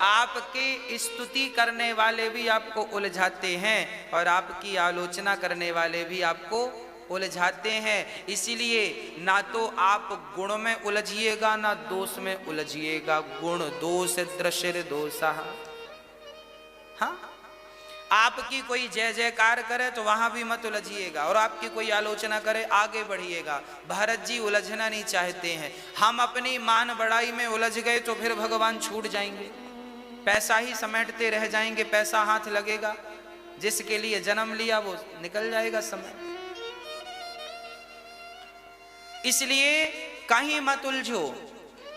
आपकी स्तुति करने वाले भी आपको उलझाते हैं और आपकी आलोचना करने वाले भी आपको उलझाते हैं। इसीलिए ना तो आप गुण में उलझिएगा ना दोष में उलझिएगा। गुण दोष दृश्य दोषा। हाँ, आपकी कोई जय जयकार करे तो वहां भी मत उलझिएगा, और आपकी कोई आलोचना करे आगे बढ़िएगा। भरत जी उलझना नहीं चाहते हैं। हम अपनी मान बढ़ाई में उलझ गए तो फिर भगवान छूट जाएंगे, पैसा ही समेटते रह जाएंगे। पैसा हाथ लगेगा, जिसके लिए जन्म लिया वो निकल जाएगा समय। इसलिए कहीं मत उलझो।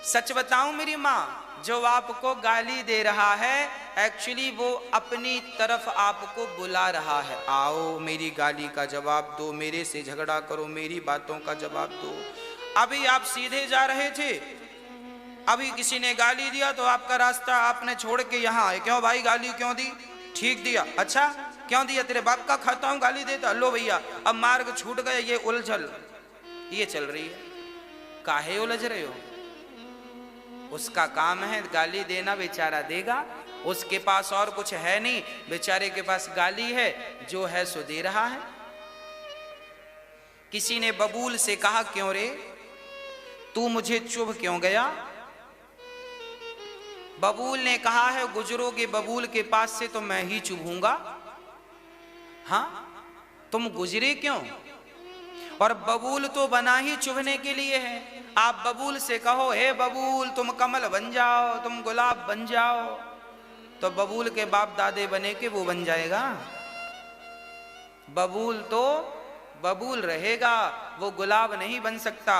सच बताऊं मेरी माँ, जो आपको गाली दे रहा है एक्चुअली वो अपनी तरफ आपको बुला रहा है। आओ मेरी गाली का जवाब दो, मेरे से झगड़ा करो, मेरी बातों का जवाब दो। अभी आप सीधे जा रहे थे, अभी किसी ने गाली दिया तो आपका रास्ता आपने छोड़ के यहाँ आए। क्यों भाई गाली क्यों दी? ठीक दिया। अच्छा क्यों दिया? तेरे बाप का खाता हूं गाली देता। लो भैया अब मार्ग छूट गया। ये उलझल ये चल रही है। काहे उलझ रहे हो? उसका काम है गाली देना, बेचारा देगा। उसके पास और कुछ है नहीं, बेचारे के पास गाली है, जो है सो दे रहा है। किसी ने बबूल से कहा, क्यों रे तू मुझे चुभ क्यों गया? बबूल ने कहा है, गुजरोगे बबूल के पास से तो मैं ही चुभूंगा। हाँ, तुम गुजरे क्यों? और बबूल तो बना ही चुभने के लिए है। आप बबूल से कहो, हे बबूल तुम कमल बन जाओ, तुम गुलाब बन जाओ, तो बबूल के बाप दादे बने के वो बन जाएगा? बबूल तो बबूल रहेगा, वो गुलाब नहीं बन सकता,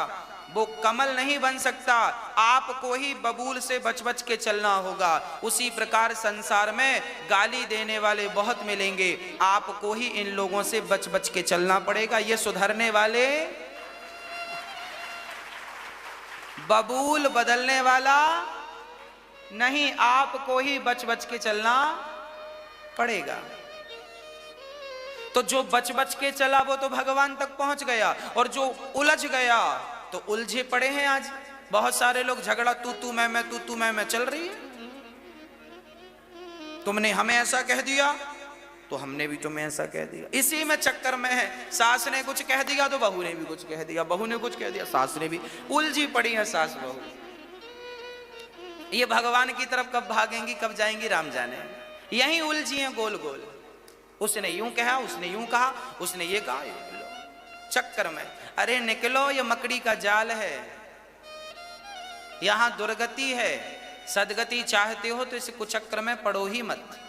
वो कमल नहीं बन सकता। आपको ही बबूल से बच बच के चलना होगा। उसी प्रकार संसार में गाली देने वाले बहुत मिलेंगे, आपको ही इन लोगों से बच बच के चलना पड़ेगा। ये सुधरने वाले, बबूल बदलने वाला नहीं, आपको ही बच बच के चलना पड़ेगा। तो जो बच बच के चला वो तो भगवान तक पहुंच गया, और जो उलझ गया तो उलझे पड़े हैं। आज बहुत सारे लोग झगड़ा तू मैं तू मैं चल रही है। तुमने हमें ऐसा कह दिया तो हमने भी तुम्हें ऐसा कह दिया। इसी में चक्कर में है। सास ने कुछ कह दिया तो बहू ने भी कुछ कह दिया, बहू ने कुछ कह दिया सास ने भी। उलझी पड़ी है सास बहू। ये भगवान की तरफ कब भागेंगी कब जाएंगी राम जाने। यहीं उलझी हैं गोल गोल। उसने यूं कहा, उसने यूं कहा, उसने ये कहा, चक्कर में। अरे निकलो, ये मकड़ी का जाल है, यहां दुर्गति है। सदगति चाहते हो तो इस कुचक्र में पड़ो ही मत।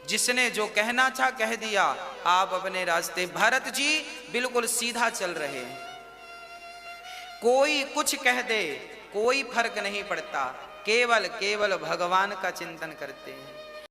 जिसने जो कहना था कह दिया, आप अपने रास्ते। भरत जी बिल्कुल सीधा चल रहे हैं, कोई कुछ कह दे कोई फर्क नहीं पड़ता, केवल केवल भगवान का चिंतन करते हैं।